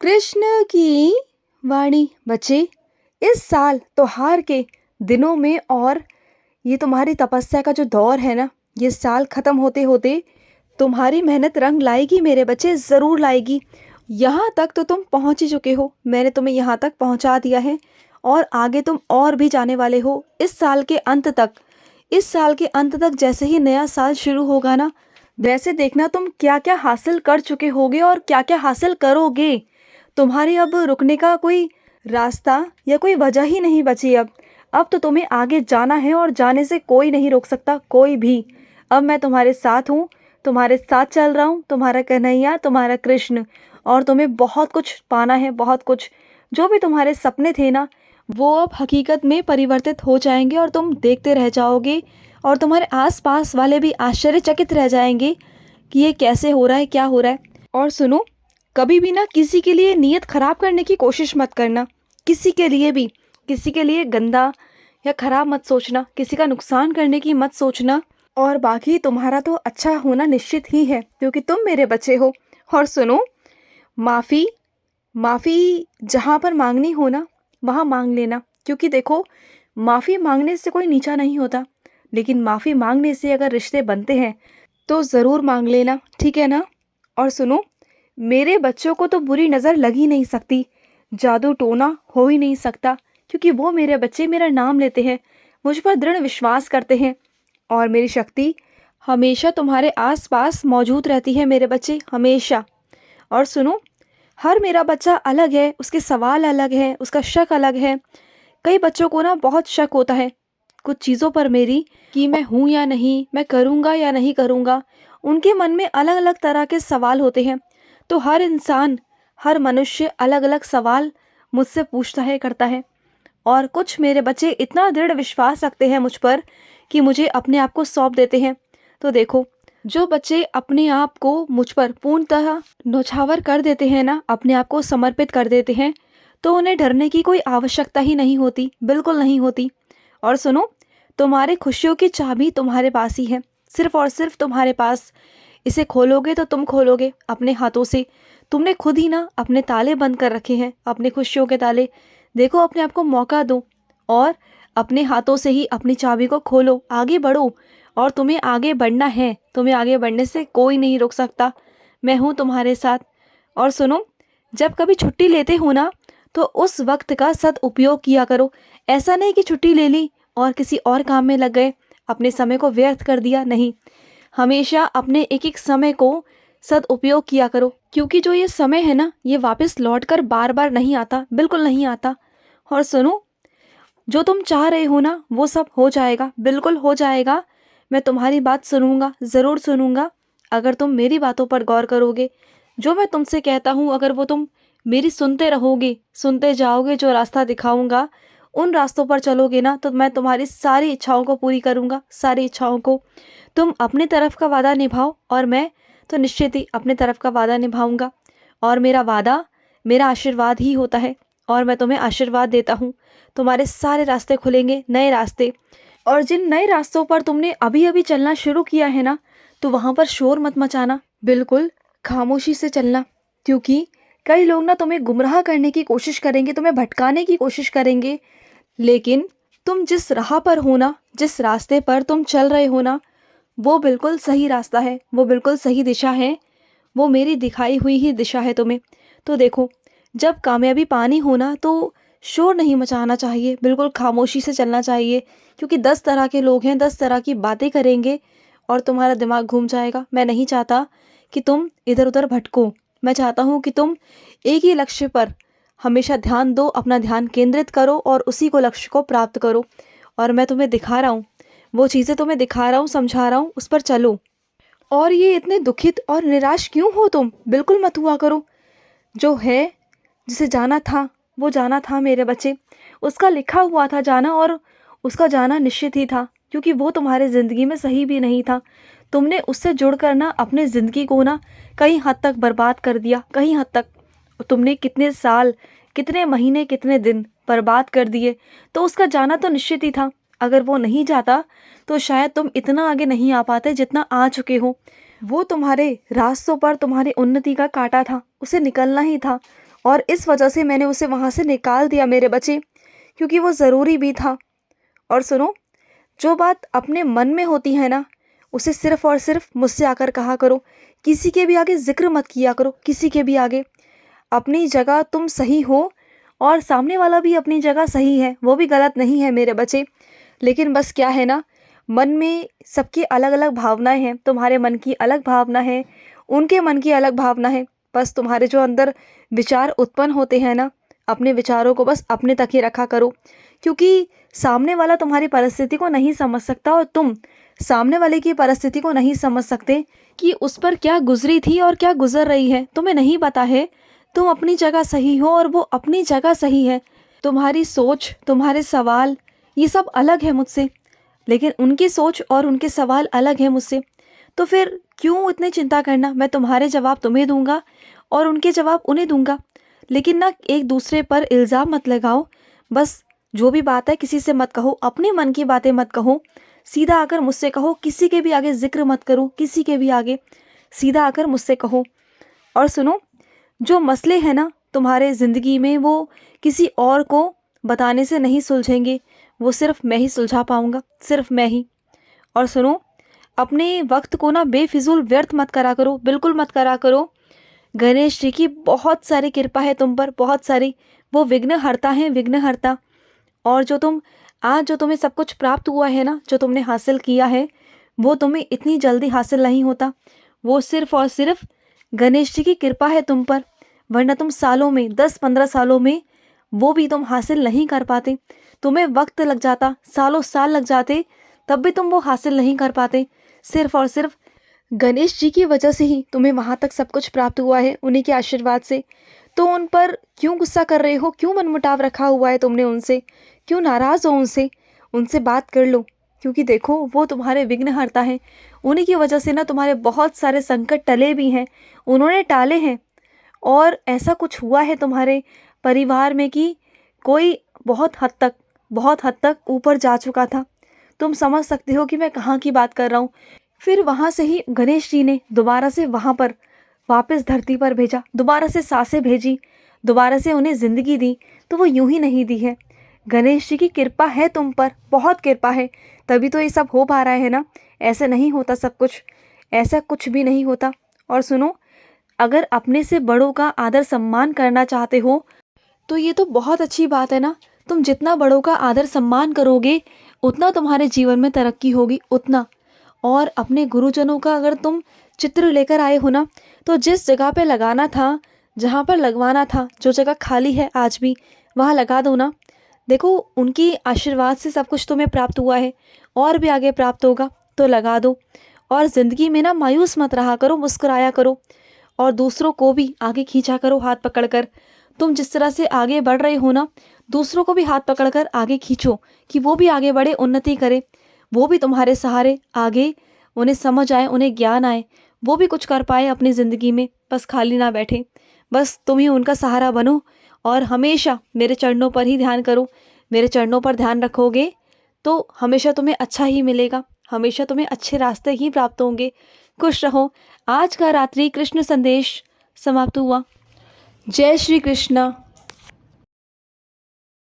कृष्ण की वाणी। बच्चे, इस साल त्योहार के दिनों में और ये तुम्हारी तपस्या का जो दौर है ना, ये साल ख़त्म होते होते तुम्हारी मेहनत रंग लाएगी मेरे बच्चे, ज़रूर लाएगी। यहाँ तक तो तुम पहुँच ही चुके हो, मैंने तुम्हें यहाँ तक पहुँचा दिया है और आगे तुम और भी जाने वाले हो। इस साल के अंत तक, इस साल के अंत तक जैसे ही नया साल शुरू होगा ना, वैसे देखना तुम क्या क्या हासिल कर चुके होगे और क्या क्या हासिल करोगे। तुम्हारे अब रुकने का कोई रास्ता या कोई वजह ही नहीं बची। अब तो तुम्हें आगे जाना है और जाने से कोई नहीं रोक सकता, कोई भी। अब मैं तुम्हारे साथ हूँ, तुम्हारे साथ चल रहा हूँ, तुम्हारा कन्हैया, तुम्हारा कृष्ण। और तुम्हें बहुत कुछ पाना है, बहुत कुछ। जो भी तुम्हारे सपने थे ना, वो अब हकीकत में परिवर्तित हो जाएंगे और तुम देखते रह जाओगे और तुम्हारे आसपास वाले भी आश्चर्यचकित रह जाएंगे कि ये कैसे हो रहा है, क्या हो रहा है। और सुनो, कभी भी ना किसी के लिए नीयत ख़राब करने की कोशिश मत करना। किसी के लिए भी, किसी के लिए गंदा या ख़राब मत सोचना, किसी का नुकसान करने की मत सोचना। और बाकी तुम्हारा तो अच्छा होना निश्चित ही है, क्योंकि तुम मेरे बच्चे हो। और सुनो, माफ़ी, माफ़ी जहाँ पर मांगनी हो ना, वहाँ मांग लेना। क्योंकि देखो, माफ़ी मांगने से कोई नीचा नहीं होता, लेकिन माफ़ी मांगने से अगर रिश्ते बनते हैं तो ज़रूर मांग लेना, ठीक है ना। और सुनो, मेरे बच्चों को तो बुरी नज़र लग ही नहीं सकती, जादू टोना हो ही नहीं सकता, क्योंकि वो मेरे बच्चे मेरा नाम लेते हैं, मुझ पर दृढ़ विश्वास करते हैं और मेरी शक्ति हमेशा तुम्हारे आसपास मौजूद रहती है मेरे बच्चे, हमेशा। और सुनो, हर मेरा बच्चा अलग है, उसके सवाल अलग हैं, उसका शक अलग है। कई बच्चों को ना बहुत शक होता है कुछ चीज़ों पर मेरी, कि मैं हूँ या नहीं, मैं करूँगा या नहीं करूँगा। उनके मन में अलग अलग तरह के सवाल होते हैं। तो हर इंसान, हर मनुष्य अलग अलग सवाल मुझसे पूछता है, करता है। और कुछ मेरे बच्चे इतना दृढ़ विश्वास रखते हैं मुझ पर कि मुझे अपने आप को सौंप देते हैं। तो देखो, जो बच्चे अपने आप को मुझ पर पूर्णतः न्यौछावर कर देते हैं ना, अपने आप को समर्पित कर देते हैं, तो उन्हें डरने की कोई आवश्यकता ही नहीं होती, बिल्कुल नहीं होती। और सुनो, तुम्हारे खुशियों की चाबी तुम्हारे पास ही है, सिर्फ और सिर्फ तुम्हारे पास। इसे खोलोगे तो तुम खोलोगे अपने हाथों से। तुमने खुद ही ना अपने ताले बंद कर रखे हैं, अपने खुशियों के ताले। देखो, अपने आप को मौका दो और अपने हाथों से ही अपनी चाबी को खोलो, आगे बढ़ो। और तुम्हें आगे बढ़ना है, तुम्हें आगे बढ़ने से कोई नहीं रोक सकता। मैं हूँ तुम्हारे साथ। और सुनो, जब कभी छुट्टी लेते हो ना, तो उस वक्त का सदुपयोग किया करो। ऐसा नहीं कि छुट्टी ले ली और किसी और काम में लग गए, अपने समय को व्यर्थ कर दिया, नहीं। हमेशा अपने एक एक समय को सदुपयोग किया करो, क्योंकि जो ये समय है ना, ये वापस लौटकर बार बार नहीं आता, बिल्कुल नहीं आता। और सुनो, जो तुम चाह रहे हो ना, वो सब हो जाएगा, बिल्कुल हो जाएगा। मैं तुम्हारी बात सुनूंगा, ज़रूर सुनूंगा। अगर तुम मेरी बातों पर गौर करोगे, जो मैं तुमसे कहता हूँ, अगर वो तुम मेरी सुनते रहोगे, सुनते जाओगे, जो रास्ता दिखाऊंगा उन रास्तों पर चलोगे ना, तो मैं तुम्हारी सारी इच्छाओं को पूरी करूंगा, सारी इच्छाओं को। तुम अपनी तरफ का वादा निभाओ और मैं तो निश्चित ही अपनी तरफ का वादा निभाऊंगा। और मेरा वादा मेरा आशीर्वाद ही होता है, और मैं तुम्हें आशीर्वाद देता हूँ। तुम्हारे सारे रास्ते खुलेंगे, नए रास्ते। और जिन नए रास्तों पर तुमने अभी अभी चलना शुरू किया है ना, तो वहाँ पर शोर मत मचाना, बिल्कुल खामोशी से चलना। क्योंकि कई लोग ना तुम्हें गुमराह करने की कोशिश करेंगे, तुम्हें भटकाने की कोशिश करेंगे। लेकिन तुम जिस राह पर हो ना, जिस रास्ते पर तुम चल रहे हो ना, वो बिल्कुल सही रास्ता है, वो बिल्कुल सही दिशा है, वो मेरी दिखाई हुई ही दिशा है तुम्हें। तो देखो, जब कामयाबी पानी हो ना, तो शोर नहीं मचाना चाहिए, बिल्कुल खामोशी से चलना चाहिए। क्योंकि 10 तरह के लोग हैं, 10 तरह की बातें करेंगे और तुम्हारा दिमाग घूम जाएगा। मैं नहीं चाहता कि तुम इधर उधर भटको। मैं चाहता हूँ कि तुम एक ही लक्ष्य पर हमेशा ध्यान दो, अपना ध्यान केंद्रित करो और उसी को, लक्ष्य को प्राप्त करो। और मैं तुम्हें दिखा रहा हूँ, वो चीज़ें तुम्हें दिखा रहा हूँ, समझा रहा हूँ, उस पर चलो। और ये इतने दुखित और निराश क्यों हो तुम? बिल्कुल मत हुआ करो। जो है, जिसे जाना था, वो जाना था मेरे बच्चे। उसका लिखा हुआ था जाना, और उसका जाना निश्चित ही था, क्योंकि वो तुम्हारे ज़िंदगी में सही भी नहीं था। तुमने उससे जुड़कर ना अपनी ज़िंदगी को ना कई हद तक बर्बाद कर दिया, कई हद तक। तुमने कितने साल, कितने महीने, कितने दिन बर्बाद कर दिए। तो उसका जाना तो निश्चित ही था। अगर वो नहीं जाता तो शायद तुम इतना आगे नहीं आ पाते जितना आ चुके हो। वो तुम्हारे रास्तों पर तुम्हारी उन्नति का कांटा था, उसे निकलना ही था। और इस वजह से मैंने उसे वहाँ से निकाल दिया मेरे बच्चे, क्योंकि वो ज़रूरी भी था। और सुनो, जो बात अपने मन में होती है ना, उसे सिर्फ़ और सिर्फ़ मुझसे आकर कहा करो। किसी के भी आगे ज़िक्र मत किया करो, किसी के भी आगे। अपनी जगह तुम सही हो और सामने वाला भी अपनी जगह सही है, वो भी गलत नहीं है मेरे बच्चे। लेकिन बस क्या है ना, मन में सबकी अलग-अलग भावनाएँ हैं। तुम्हारे मन की अलग भावना है, उनके मन की अलग भावना है। बस तुम्हारे जो अंदर विचार उत्पन्न होते हैं ना, अपने विचारों को बस अपने तक ही रखा करो, क्योंकि सामने वाला तुम्हारी परिस्थिति को नहीं समझ सकता और तुम सामने वाले की परिस्थिति को नहीं समझ सकते कि उस पर क्या गुजरी थी और क्या गुजर रही है। तुम्हें नहीं पता है, तुम अपनी जगह सही हो और वो अपनी जगह सही है। तुम्हारी सोच, तुम्हारे सवाल, ये सब अलग है मुझसे, लेकिन उनकी सोच और उनके सवाल अलग है मुझसे। तो फिर क्यों इतनी चिंता करना? मैं तुम्हारे जवाब तुम्हें दूंगा और उनके जवाब उन्हें दूंगा। लेकिन ना, एक दूसरे पर इल्ज़ाम मत लगाओ। बस जो भी बात है किसी से मत कहो, अपने मन की बातें मत कहो, सीधा आकर मुझसे कहो। किसी के भी आगे जिक्र मत करो, किसी के भी आगे सीधा आकर मुझसे कहो। और सुनो, जो मसले हैं ना तुम्हारे ज़िंदगी में, वो किसी और को बताने से नहीं सुलझेंगे, वो सिर्फ मैं ही सुलझा पाऊँगा, सिर्फ मैं ही। और सुनो, अपने वक्त को ना बेफिजूल व्यर्थ मत करा करो, बिल्कुल मत करा करो। गणेश जी की बहुत सारी कृपा है तुम पर, बहुत सारी। वो विघ्नहर्ता हैं, विघ्नहर्ता। और जो तुम्हें सब कुछ प्राप्त हुआ है ना, जो तुमने हासिल किया है, वो तुम्हें इतनी जल्दी हासिल नहीं होता। वो सिर्फ और सिर्फ गणेश जी की कृपा है तुम पर, वरना तुम सालों में, 10-15 सालों में वो भी तुम हासिल नहीं कर पाते। तुम्हें वक्त लग जाता, सालों साल लग जाते, तब भी तुम वो हासिल नहीं कर पाते। सिर्फ और सिर्फ गणेश जी की वजह से ही तुम्हें वहाँ तक सब कुछ प्राप्त हुआ है, उन्हीं के आशीर्वाद से। तो उन पर क्यों गुस्सा कर रहे हो? क्यों मनमुटाव रखा हुआ है तुमने उनसे? क्यों नाराज़ हो उनसे? उनसे बात कर लो, क्योंकि देखो, वो तुम्हारे विघ्नहर्ता हैं। उन्हीं की वजह से ना तुम्हारे बहुत सारे संकट टले भी हैं, उन्होंने टाले हैं। और ऐसा कुछ हुआ है तुम्हारे परिवार में कि कोई बहुत हद तक ऊपर जा चुका था। तुम समझ सकते हो कि मैं कहाँ की बात कर रहा हूँ। फिर वहाँ से ही गणेश जी ने दोबारा से वहाँ पर वापस धरती पर भेजा, दोबारा से सांसें भेजी, दोबारा से उन्हें ज़िंदगी दी। तो वो यूं ही नहीं दी है। गणेश जी की कृपा है तुम पर, बहुत कृपा है, तभी तो ये सब हो पा रहा है ना। ऐसे नहीं होता सब कुछ, ऐसा कुछ भी नहीं होता। और सुनो, अगर अपने से बड़ों का आदर सम्मान करना चाहते हो, तो ये तो बहुत अच्छी बात है ना। तुम जितना बड़ों का आदर सम्मान करोगे, उतना तुम्हारे जीवन में तरक्की होगी, उतना। और अपने गुरुजनों का अगर तुम चित्र लेकर आए हो ना, तो जिस जगह पे लगाना था, जहाँ पर लगवाना था, जो जगह खाली है आज भी, वहाँ लगा दो ना। देखो, उनकी आशीर्वाद से सब कुछ तुम्हें प्राप्त हुआ है, और भी आगे प्राप्त होगा, तो लगा दो। और ज़िंदगी में ना मायूस मत रहा करो, मुस्कुराया करो, और दूसरों को भी आगे खींचा करो हाथ पकड़कर। तुम जिस तरह से आगे बढ़ रहे हो ना, दूसरों को भी हाथ पकड़कर आगे खींचो, कि वो भी आगे बढ़े, उन्नति करे, वो भी तुम्हारे सहारे आगे, उन्हें समझ आए, उन्हें ज्ञान आए, वो भी कुछ कर पाए अपनी ज़िंदगी में, बस खाली ना बैठे। बस तुम ही उनका सहारा बनो और हमेशा मेरे चरणों पर ही ध्यान करो। मेरे चरणों पर ध्यान रखोगे तो हमेशा तुम्हें अच्छा ही मिलेगा, हमेशा तुम्हें अच्छे रास्ते ही प्राप्त होंगे। खुश रहो। आज का रात्रि कृष्ण संदेश समाप्त हुआ। जय श्री कृष्ण।